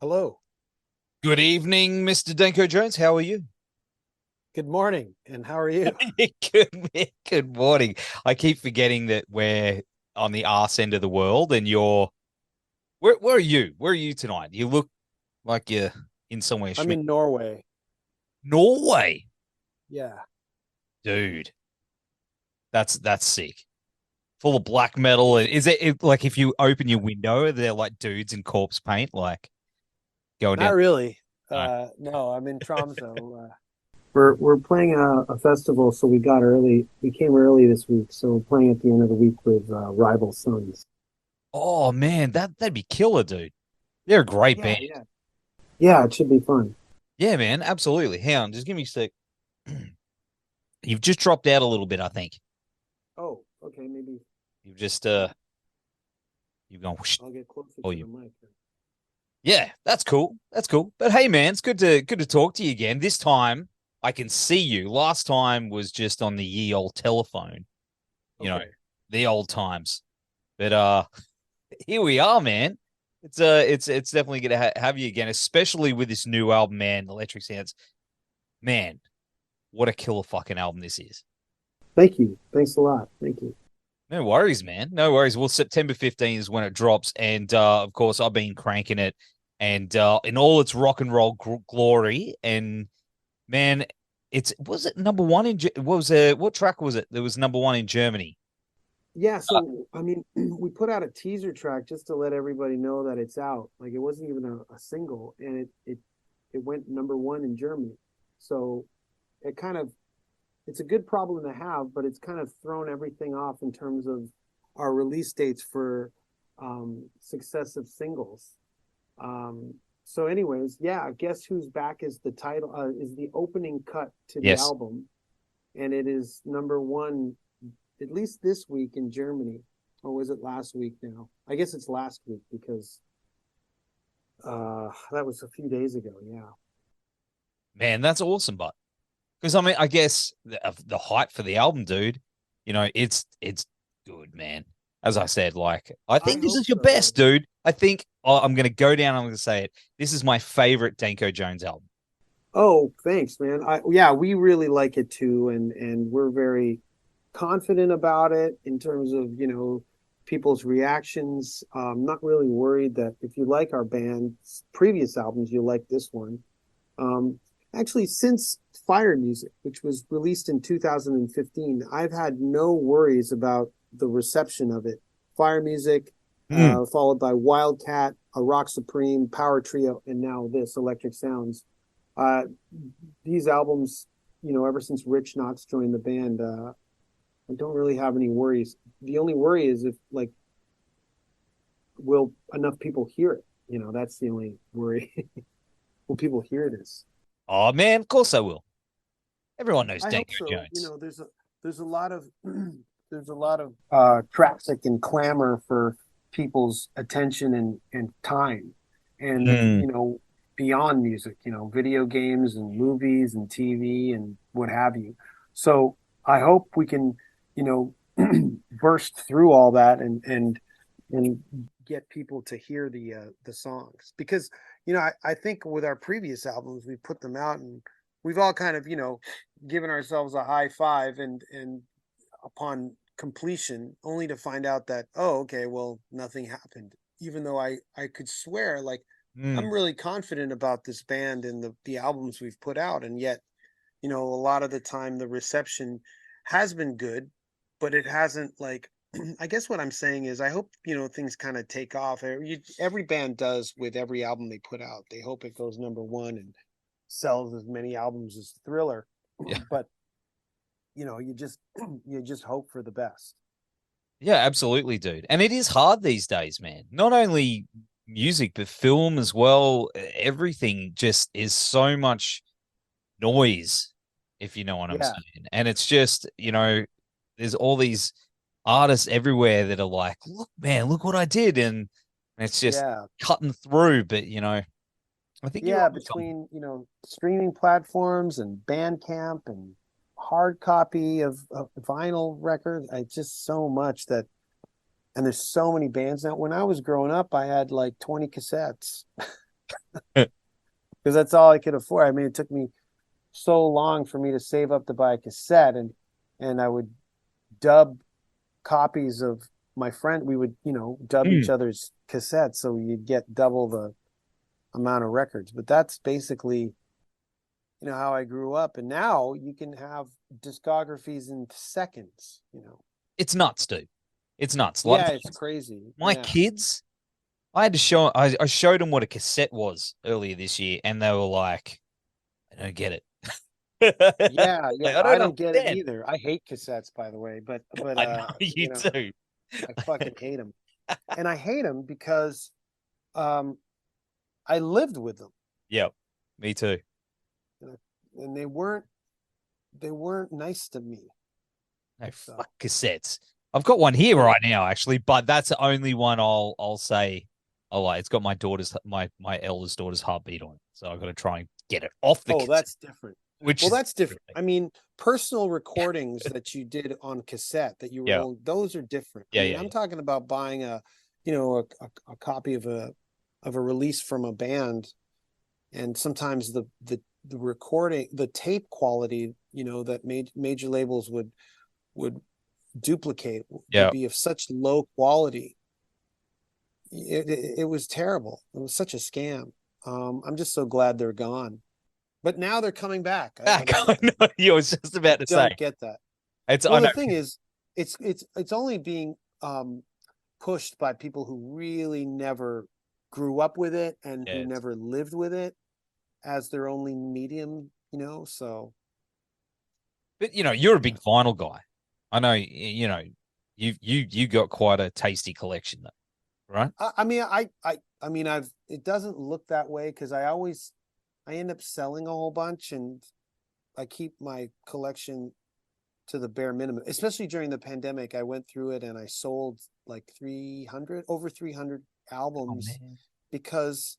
Hello. Good evening, Mr. Danko Jones. How are you? Good morning. And how are you? Good morning. I keep forgetting that we're on the arse end of the world, and you're where are you? Where are you tonight? You look like you're in somewhere I'm schmick. in Norway. Norway, Yeah. dude. That's sick. Full of black metal. Is like if you open your window, they're like dudes in corpse paint, like going Not down. really. No. No, I'm in Tromso. We're playing a festival, so we got early. We came early this week, so we're playing at the end of the week with Rival Sons. Oh man, that'd be killer, dude. They're a great band. Yeah, it should be fun. Yeah, man, absolutely. Hang on, just give me a sec. You've just dropped out a little bit, I think. Oh, okay, maybe You've just you've gone whoosh. I'll get closer Oh, to you. the mic. Yeah, that's cool. That's cool. But hey, man, it's good to talk to you again. This time I can see you. Last time was just on the ye old telephone. You know, Okay. the old times. But here we are, man. It's definitely gonna have you again, especially with this new album, man. Electric Sounds, man. What a killer fucking album this is. Thank you. Thanks a lot. Thank you. No worries, man. No worries. Well, September 15th is when it drops. And of course, I've been cranking it and in all its rock and roll glory. And man, was it number one in what was what track was it? That was number one in Germany. Yeah, Uh, so I mean, we put out a teaser track just to let everybody know that it's out. Like it wasn't even a single, and it went number one in Germany. So it kind of it's a good problem to have, but it's kind of thrown everything off in terms of our release dates for successive singles. So, anyways, yeah, Guess Who's Back is the title, is the opening cut to the yes. album, and it is number one at least this week in Germany. Or was it last week now? I guess it's last week because that was a few days ago. Yeah. Man, that's awesome, but because I mean, I guess the hype for the album, dude, it's good, man. As I said, like I I think this hope is your so, best, man. dude. I think I'm gonna go down. I'm gonna say it. This is my favorite Danko Jones album. Oh, thanks, man. Yeah, we really like it too, and we're very confident about it in terms of people's reactions. Not really worried that if you like our band's previous albums, you like this one. Um, Actually, since Fire Music, which was released in 2015, I've had no worries about the reception of it. Fire Music, Mm. followed by Wildcat, A Rock Supreme, Power Trio, and now this Electric Sounds. Uh, these albums, ever since Rich Knox joined the band, I don't really have any worries. The only worry is if like will enough people hear it? That's the only worry. Will people hear this? Oh man, of course I will. Everyone knows I hope Danko so. Jones. There's a lot of there's a lot of traffic and clamor for people's attention and time, and Mm. beyond music, video games and movies and TV and what have you. So I hope we can, you know, burst through all that and get people to hear the songs because I think with our previous albums we put them out and we've all kind of given ourselves a high five and upon completion only to find out that, oh, okay, well, nothing happened, even though I could swear like I'm Mm. really confident about this band and the albums we've put out, and yet a lot of the time the reception has been good, but it hasn't like I guess what I'm saying is I hope things kind of take off. Every band does with every album they put out. They hope it goes number one and sells as many albums as Thriller, Yeah. but you just you just hope for the best. Yeah, absolutely, dude. And it is hard these days, man. Not only music, but film as well. Everything just is so much noise, if you know what I'm Yeah, saying. And it's just, there's all these artists everywhere that are like, look, man, look what I did. And it's just yeah, cutting through. But, I think you're yeah. on something. Between streaming platforms and Bandcamp and hard copy of vinyl records, I just so much that, and there's so many bands now. When I was growing up, I had like 20 cassettes. because that's all I could afford. I mean, it took me so long for me to save up to buy a cassette, and I would dub copies of my friend. We would, dub each Mm. other's cassettes, so you'd get double the amount of records. But that's basically, how I grew up. And now you can have discographies in seconds. It's nuts, dude. It's nuts. Like Yeah, it's crazy. my Yeah. kids, I had to show. I showed them what a cassette was earlier this year, and they were like, "I don't get it." Yeah, Like, yeah. I I don't don't get it understand. either. I hate cassettes, by the way, but I know you too. I fucking hate them. And I hate them because um I lived with them, Yep, me too. and they weren't nice to me. No, So, fuck cassettes. I've got one here yeah. right now, actually, but that's the only one I'll say. Oh, like it's got my eldest daughter's heartbeat on it, so I've got to try and get it off the Oh, cassette, that's different. which Well, is that's different. I mean, personal recordings that you did on cassette that you yeah, rolled, those are different. I yeah, mean, yeah, I'm yeah, talking about buying a copy of a release from a band, and sometimes the recording, the tape quality, that major labels would duplicate would yeah. be of such low quality. It was terrible. It was such a scam. I'm just so glad they're gone. But now they're coming back. Ah, no, you was just I about to say don't get that. it's. I Well, the know. thing is, it's only being pushed by people who really never grew up with it and Yeah, who never lived with it as their only medium. So but you're a yeah. big vinyl guy. I know. You got quite a tasty collection, though, right? I mean, I mean, it doesn't look that way because I end up selling a whole bunch, and I keep my collection to the bare minimum. Especially during the pandemic, I went through it and I sold like over 300 Oh albums man. because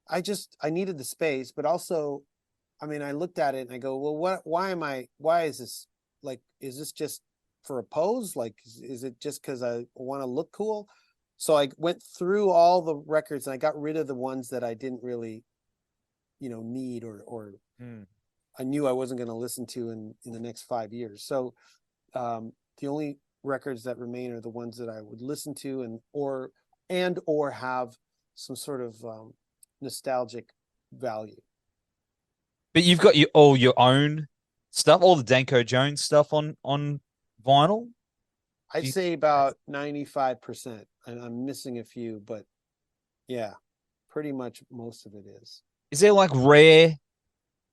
I needed the space, but also, I mean, I looked at it and I go, well, why is this, like, is this just for a pose? Like, is it just because I want to look cool? So I went through all the records and I got rid of the ones that I didn't really, need, or Hmm. I knew I wasn't going to listen to in the next 5 years. So the only records that remain are the ones that I would listen to and or have some sort of nostalgic value. But you've got all your own stuff, all the Danko Jones stuff on vinyl. Do I'd you, say about 95%. I'm missing a few, but yeah, pretty much most of it is. is there like rare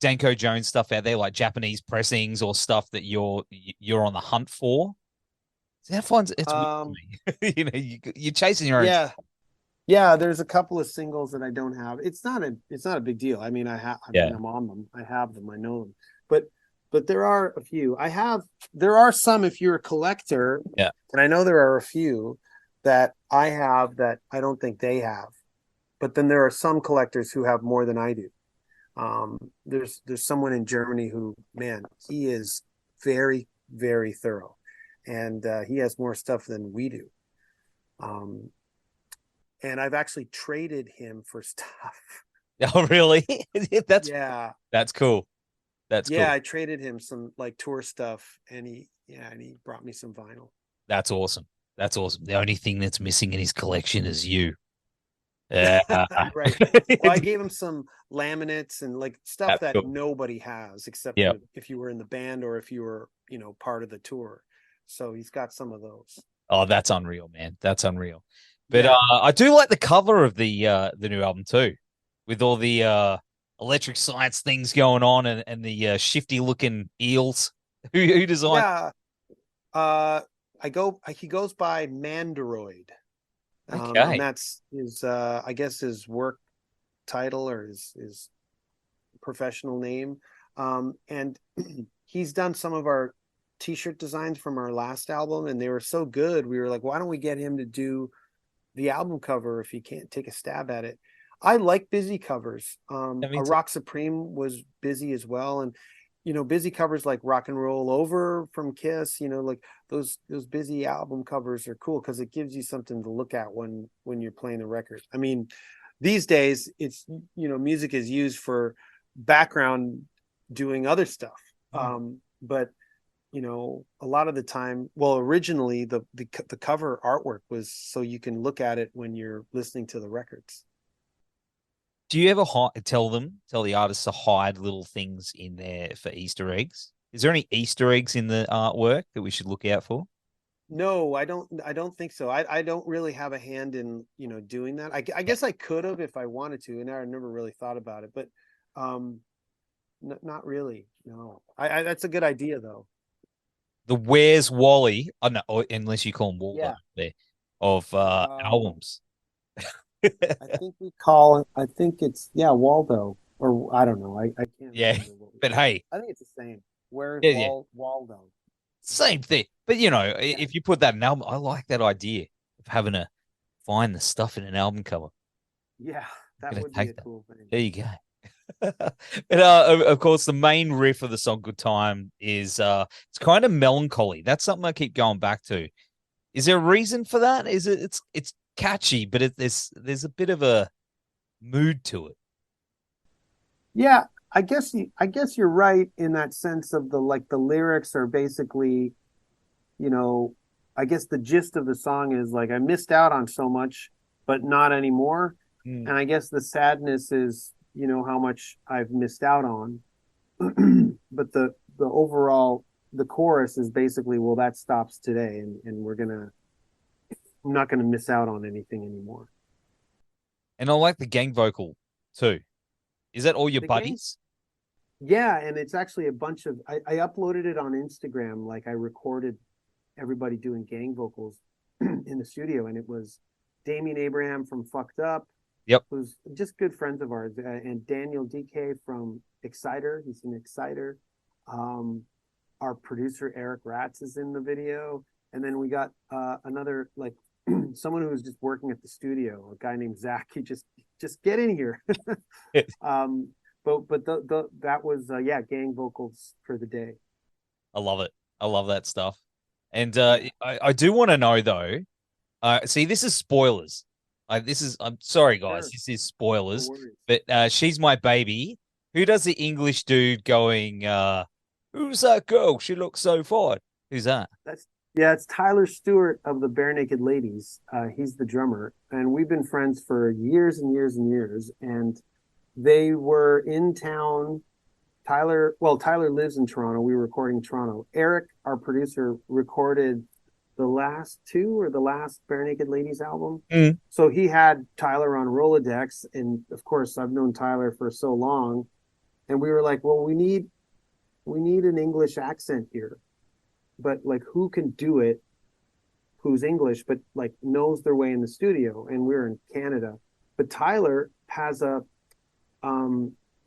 Danko Jones stuff out there, like Japanese pressings or stuff that you're on the hunt for? That finds it's weird to Um, me. You're chasing your own. yeah, yeah. There's a couple of singles that I don't have. It's not a big deal. I mean, I mean, Yeah, I'm on them. I have them. I know them. But there are a few. There are some, if you're a collector, yeah. and I know there are a few that I have that I don't think they have. But then there are some collectors who have more than I do. There's someone in Germany who, man, he is very, very thorough, and he has more stuff than we do. Um, and I've actually traded him for stuff. Oh, really? That's Yeah, that's cool. That's yeah, cool. I traded him some like tour stuff, and he brought me some vinyl. That's awesome. That's awesome. The only thing that's missing in his collection is you. Yeah. Right. Well, I gave him some laminates and like stuff That's that cool. nobody has except Yeah. for if you were in the band or if you were, part of the tour. So he's got some of those. Oh, that's unreal, man. That's unreal. But Yeah. I do like the cover of the new album too, with all the electric science things going on and the shifty looking eels. Who designed? Yeah. Uh he goes by Mandroid. And Okay. that's his I guess his work title or his professional name. And he's done some of our t-shirt designs from our last album, and they were so good. We were like, why don't we get him to do the album cover if he can't take a stab at it? I like busy covers. Yeah, me A too. Rock Supreme was busy as well, and busy covers like Rock and Roll Over from Kiss. Like those busy album covers are cool because it gives you something to look at when you're playing the record. I mean, these days it's, music is used for background doing other stuff. But a lot of the time, well, originally the cover artwork was so you can look at it when you're listening to the records. Do you ever tell the artists to hide little things in there for Easter eggs? Is there any Easter eggs in the artwork that we should look out for? No, I don't think so. I don't really have a hand in, doing that. I guess I could have if I wanted to, and I never really thought about it, but not really. No, I that's a good idea though. The Where's Wally? Oh, no, unless you call him Waldo Yeah. there, of albums. I think it's, yeah, Waldo, or I don't know. I can't Yeah, remember what but hey, I think it's the same. Where's yeah, Waldo? same thing. But if you put that in an album, I like that idea of having to find the stuff in an album cover. Yeah, I'm that gonna would be take a that. cool thing. There you go. And of course, the main riff of the song "Good Time" is it's kind of melancholy. That's something I keep going back to. Is there a reason for that? Is it? It's catchy, but there's a bit of a mood to it. Yeah, I guess you're right in that sense of the lyrics are basically, you know, I guess the gist of the song is like I missed out on so much, but not anymore. Mm. And I guess the sadness is, how much I've missed out on. But the overall the chorus is basically, well, that stops today, and I'm not gonna miss out on anything anymore. And I like the gang vocal too. Is that all your The gang buddies? Yeah, and it's actually a bunch of I uploaded it on Instagram, like I recorded everybody doing gang vocals in the studio, and it was Damien Abraham from Fucked Up, Yep. who's just good friends of ours, and Daniel DK from Exciter. He's an Exciter. Our producer Eric Ratz is in the video, and then we got another, like, someone who was just working at the studio, a guy named Zach. He just get in here. But that was yeah, gang vocals for the day. I love it. I love that stuff. And Yeah. I do want to know though. See, this is spoilers. I'm sorry, guys. Sure. This is No spoilers. worries. But She's My Baby. Who does the English dude going? Who's that girl? She looks so fine. Who's that? Yeah, it's Tyler Stewart of the Bare Naked Ladies. He's the drummer, and we've been friends for years and years and years. And they were in town. Tyler lives in Toronto. We were recording in Toronto. Eric, our producer, recorded the last Bare Naked Ladies album. Mm. So he had Tyler on Rolodex, and of course, I've known Tyler for so long, and we were like, well, we need an English accent here, but like, who can do it? Who's English, but like knows their way in the studio? And we're in Canada, but Tyler has a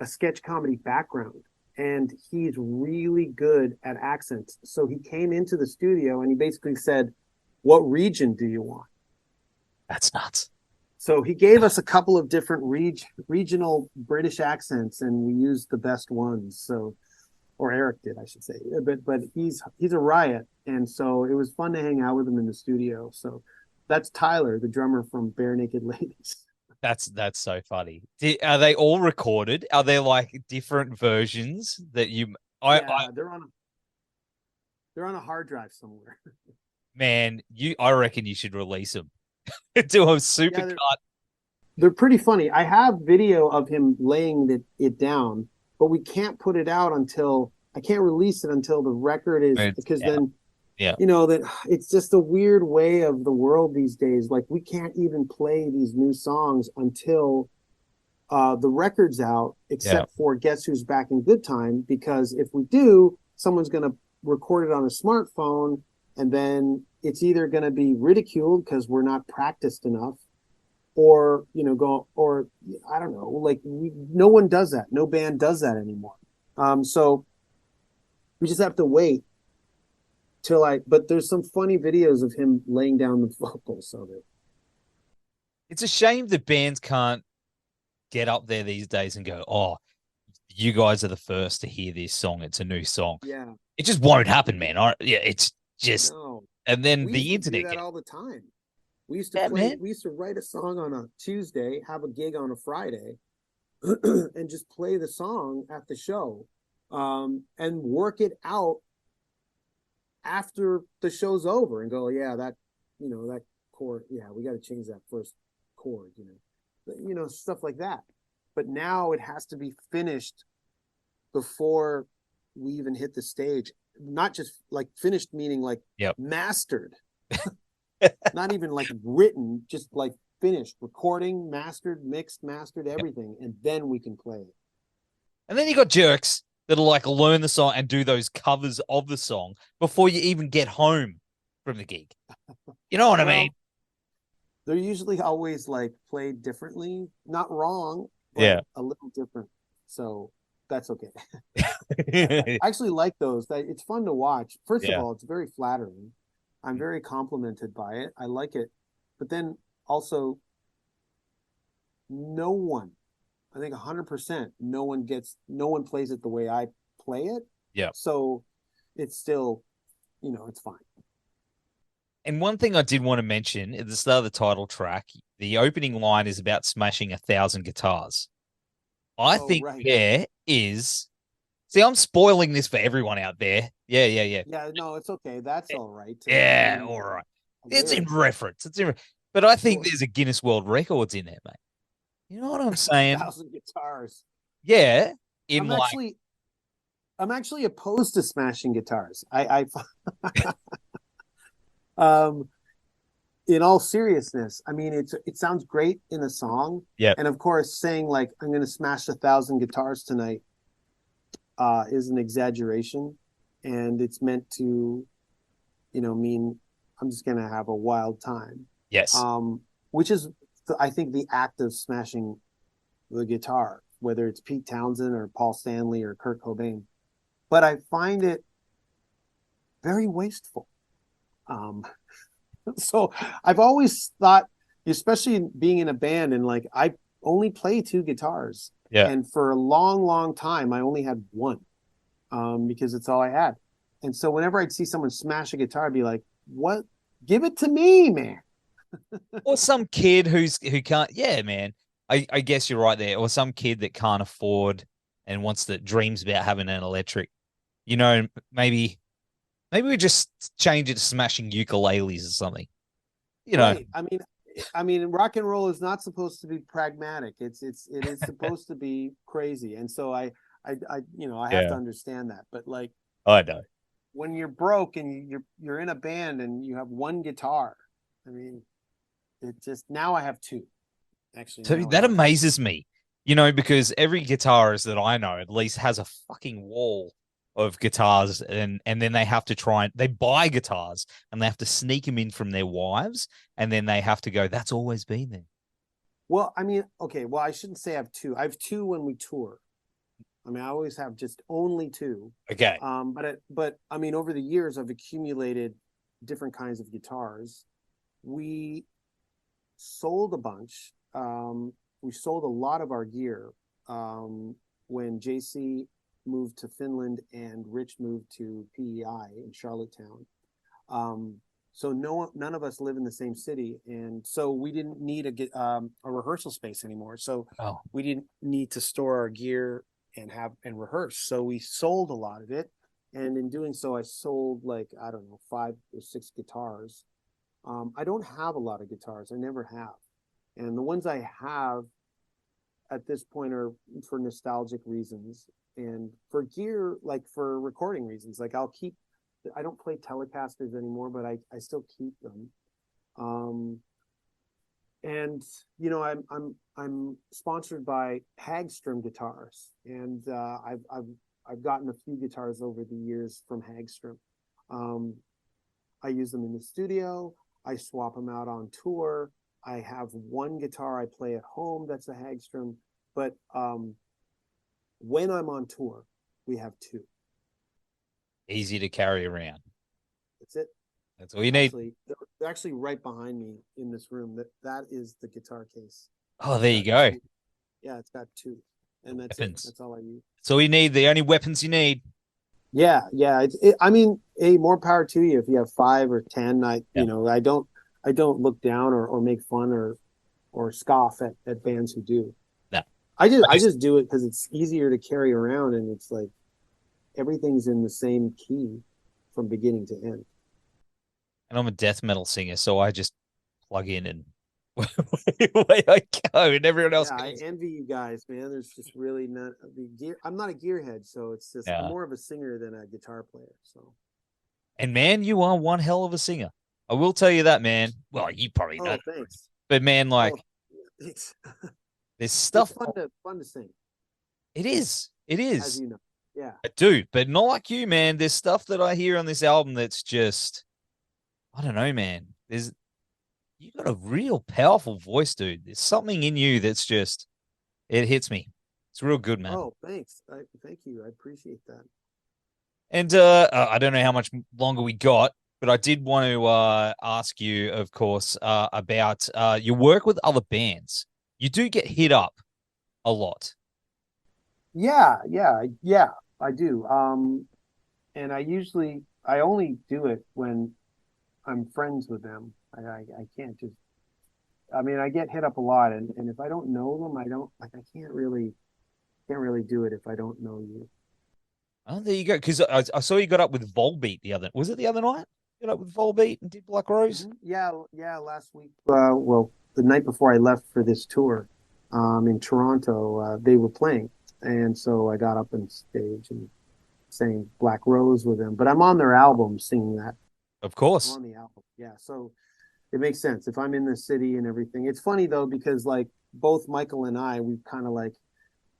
sketch comedy background, and he's really good at accents. So he came into the studio and he basically said, what region do you want? That's nuts. So he gave us a couple of different regional British accents, and we used the best ones. So, or Eric did, I should say. But he's a riot, and so it was fun to hang out with him in the studio. So that's Tyler, the drummer from Bare Naked Ladies. That's so funny. Are they all recorded? Are there like different versions that you? Yeah, they're on a hard drive somewhere. Man, I reckon you should release them. Do a super Yeah, cut. they're pretty funny. I have video of him laying it down, but we can't put it out until I can't release it until the record is, because then, yeah, that it's just a weird way of the world these days. Like, we can't even play these new songs until the record's out, except for Guess Who's Back in Good Time, because if we do, someone's going to record it on a smartphone, and then it's either going to be ridiculed because we're not practiced enough, or or I don't know, like, no one does that. No band does that anymore. So we just have to wait but there's some funny videos of him laying down the vocals of it. it's a shame that bands can't get up there these days and go, "Oh, you guys are the first to hear this song. It's a new song." Yeah, It just won't happen, man. Yeah, it's just, no, and then we the used to do internet that all the time. Yeah, man. We used to write a song on a Tuesday, have a gig on a Friday, and just play the song at the show, and work it out after the show's over and go, yeah, that, that chord, yeah, we got to change that first chord, stuff like that. But now it has to be finished before we even hit the stage. Not just like finished, meaning like mastered, not even like written, just like finished, recording, mastered, mixed, mastered, everything, and then we can play it. And then you got jerks that'll like learn the song and do those covers of the song before you even get home from the gig. You know what I mean? They're usually always like played differently, not wrong, but a little different. So that's okay. I actually like those. It's fun to watch. First of all, it's very flattering. I'm very complimented by it. I like it. But then also, no one, I think 100%, no one plays it the way I play it. Yeah. So it's still, it's fine. And one thing I did want to mention at the start of the title track, the opening line is about smashing 1,000 guitars. I think there is. See, I'm spoiling this for everyone out there. Yeah. Yeah, no, it's okay. That's all right. Yeah, all right. It's in reference. But I think there's a Guinness World Records in there, mate. You know what I'm saying? 1,000 guitars. Yeah. I'm actually opposed to smashing guitars. In all seriousness, I mean, it sounds great in a song. Yeah. And of course, saying like I'm going to smash 1,000 guitars tonight is an exaggeration, and it's meant to, mean I'm just going to have a wild time. Yes. Which is, I think, the act of smashing the guitar, whether it's Pete Townsend or Paul Stanley or Kurt Cobain. But I find it very wasteful. So I've always thought, especially being in a band, and like I only play 2 guitars. Yeah. And for a long, long time, I only had one, because it's all I had. And so whenever I'd see someone smash a guitar, I'd be like, "What? Give it to me, man." Or some kid who can't. Yeah, man. I guess you're right there. Or some kid that can't afford and dreams about having an electric. Maybe we just change it to smashing ukuleles or something. Right. I mean, rock and roll is not supposed to be pragmatic. It is supposed to be crazy. And so I have to understand that. But like, I know when you're broke and you're in a band and you have one guitar, I mean, now I have 2. Actually, so that amazes me. Because every guitarist that I know at least has a fucking wall of guitars, and then they have to they buy guitars and they have to sneak them in from their wives, and then they have to go, that's always been there. Well, I mean, okay, well, I shouldn't say I have 2. I have 2 when we tour. I mean, I always have just only 2. Okay. But I mean, over the years, I've accumulated different kinds of guitars. We sold a bunch. We sold a lot of our gear when JC moved to Finland and Rich moved to PEI in Charlottetown. So none of us live in the same city, and so we didn't need a rehearsal space anymore. So we didn't need to store our gear and rehearse. So we sold a lot of it, and in doing so, I sold 5 or 6 guitars. I don't have a lot of guitars. I never have, and the ones I have at this point are for nostalgic reasons. And for gear, like for recording reasons, like I don't play Telecasters anymore, but I still keep them. And I'm sponsored by Hagstrom guitars, and I've gotten a few guitars over the years from Hagstrom. I use them in the studio. I swap them out on tour. I have one guitar I play at home that's a Hagstrom, but when I'm on tour, we have 2. Easy to carry around. That's it. That's all you need. They're actually right behind me in this room. That is the guitar case. Oh, there you go. 2. Yeah, it's got 2, and that's weapons. That's all I use. That's all you need. The only weapons you need. Yeah. I mean, hey, more power to you if you have 5 or 10. I don't. I don't look down or make fun or scoff at bands who do. No, I just do it because it's easier to carry around, and it's like everything's in the same key from beginning to end. and I'm a death metal singer, so I just plug in and away I go, and everyone else Yeah, I goes. envy you guys, man. There's just really not the gear. I'm not a gearhead, so it's just I'm Yeah. more of a singer than a guitar player. So, And man, you are one hell of a singer. I will tell you that, man. Well, you probably know, oh, thanks. but man, Oh, like thanks. there's It's stuff. fun to sing, It is. It as is. you know. Yeah. I do, but not like you, man. There's stuff that I hear on this album that's just, I don't know, man. There's You got a real powerful voice, dude. There's something in you that's just, it hits me. It's real good, man. Oh, thanks. Thank you. I appreciate that. And I don't know how much longer we got, but I did want to ask you, of course, about your work with other bands. You do get hit up a lot. Yeah, I do. And I only do it when I'm friends with them. I can't just. I mean, I get hit up a lot, and if I don't know them, I don't like. I can't really do it if I don't know you. Oh, there you go. Because I saw you got up with Volbeat the other. Was it the other night? You got up with Volbeat and did Black Rose. Yeah. Last week, well, the night before I left for this tour, in Toronto, they were playing, and so I got up on stage and sang Black Rose with them. But I'm on their album singing that. Of I'm course. on the album. Yeah, so it makes sense if I'm in the city and everything. It's funny though because like both Michael and I, we kind of like,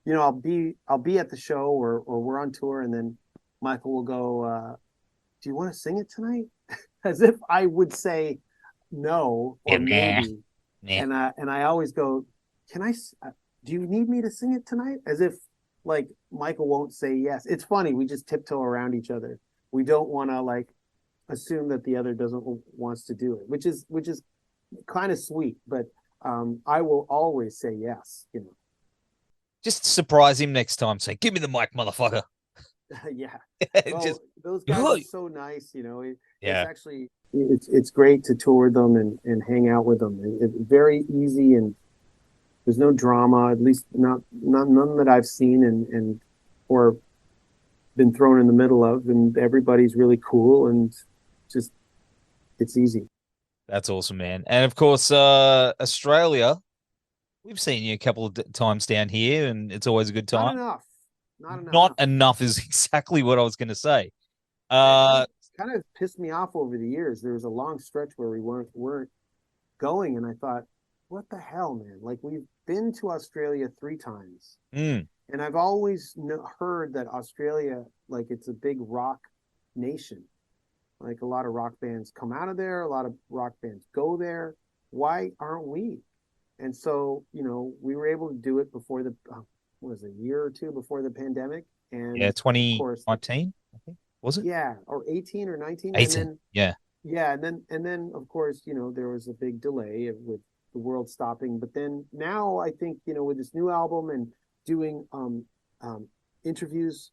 I'll be at the show or we're on tour, and then Michael will go, "Do you want to sing it tonight?" As if I would say no Yeah, or nah, maybe, nah. and I always go, "Can I? Do you need me to sing it tonight?" As if like Michael won't say yes. It's funny. We just tiptoe around each other. We don't want to like assume that the other doesn't wants to do it, which is kind of sweet. But I will always say yes. Just surprise him next time. Say, give me the mic, motherfucker. Yeah. Just, Well, those guys are so nice. It's yeah. actually it's great to tour them and hang out with them. It's very easy and there's no drama. At least not none that I've seen and or been thrown in the middle of. And everybody's really cool and just it's easy. That's awesome, man. And of course, Australia, we've seen you a couple of times down here, and it's always a good Not time. enough. Not Not enough. enough is exactly what I was going to say. It Uh, kind of pissed me off over the years. There was a long stretch where we weren't going, and I thought, what the hell, man? Like we've been to Australia 3 times, mm, and I've always heard that Australia, like it's a big rock nation. Like a lot of rock bands come out of there, a lot of rock bands go there. Why aren't we? And so, we were able to do it before what was it, a year or two before the pandemic, yeah, and of course, 2019, I think. Was it? yeah, or 18 or 19, and 18. then Yeah. yeah, and then of course, there was a big delay with the world stopping. But then now I think, with this new album and doing interviews,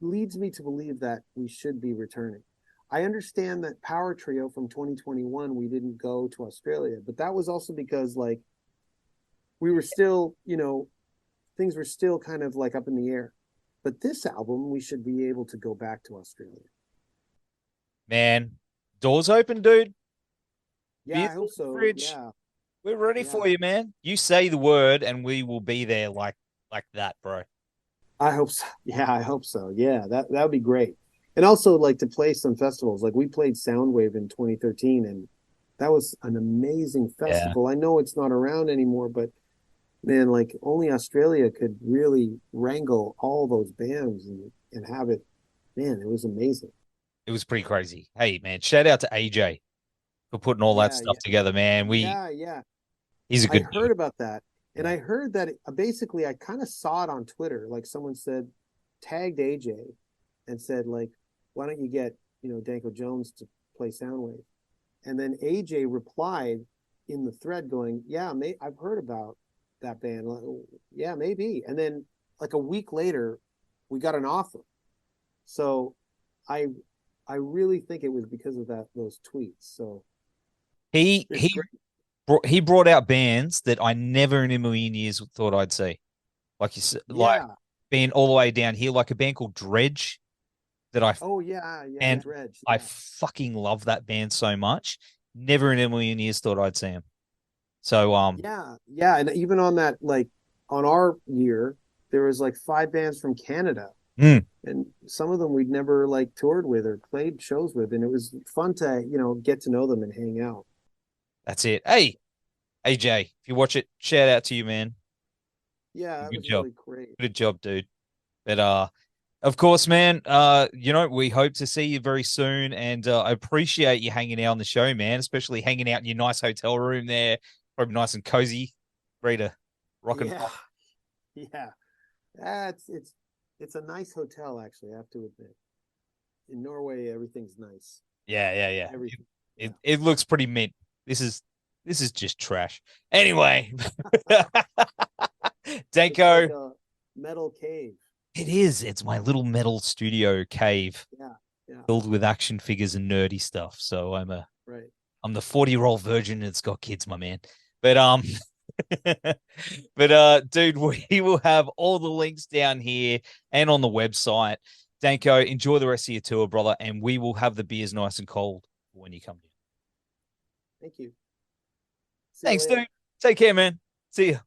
leads me to believe that we should be returning. I understand that Power Trio from 2021, we didn't go to Australia, but that was also because like we were still, things were still kind of like up in the air. But this album, we should be able to go back to Australia. Man, doors open, dude. Yeah, I Beers hope in the so. fridge. Yeah, We're ready yeah. for you, man. You say the word, and we will be there like that, bro. I hope so. Yeah, I hope so. Yeah, that would be great. And also like to play some festivals. Like we played Soundwave in 2013 and that was an amazing Yeah. festival. I know it's not around anymore, but man, like only Australia could really wrangle all those bands and have it. Man, it was amazing. It was pretty crazy. Hey, man, shout out to AJ for putting all that Yeah, stuff yeah. together, man. Yeah. He's a I good heard dude. about that. And Yeah. I heard that basically I kind of saw it on Twitter. Like someone said, tagged AJ and said, like, why don't you get, Danko Jones to play Soundwave? And then AJ replied in the thread going, yeah, I've heard about that band. Like, yeah, maybe. And then like a week later, we got an offer. So I I really think it was because of those tweets. So He it's he great. he brought out bands that I never in a million years thought I'd see. Like you said, like Yeah. being all the way down here, like a band called Dredge that Oh yeah, yeah, and Dredge. I Yeah. fucking love that band so much. Never in a million years thought I'd see him. So Yeah, yeah, and even on that, like on our year, there was like five bands from Canada, mm, and some of them we'd never like toured with or played shows with, and it was fun to, get to know them and hang out. that's it. Hey, AJ, if you watch it, shout out to you, man. Yeah, that Good was job. really great. Good job, dude. But of course, man, we hope to see you very soon and I appreciate you hanging out on the show, man, especially hanging out in your nice hotel room there. Probably nice and cozy, ready to rock and Yeah, roll. yeah. It's a nice hotel, actually, I have to admit. In Norway, everything's nice. Yeah, yeah, yeah. Everything. It Yeah. it looks pretty mint. This is just trash. Anyway, It's like Danko, a metal cave. it is. It's my little metal studio cave Yeah, yeah, filled with action figures and nerdy stuff. So right. I'm the 40-year-old virgin that's got kids, my man. But but dude, we will have all the links down here and on the website. Danko, enjoy the rest of your tour, brother, and we will have the beers nice and cold when you come here. Thank you. See you Thanks, later. dude. Take care, man. See ya.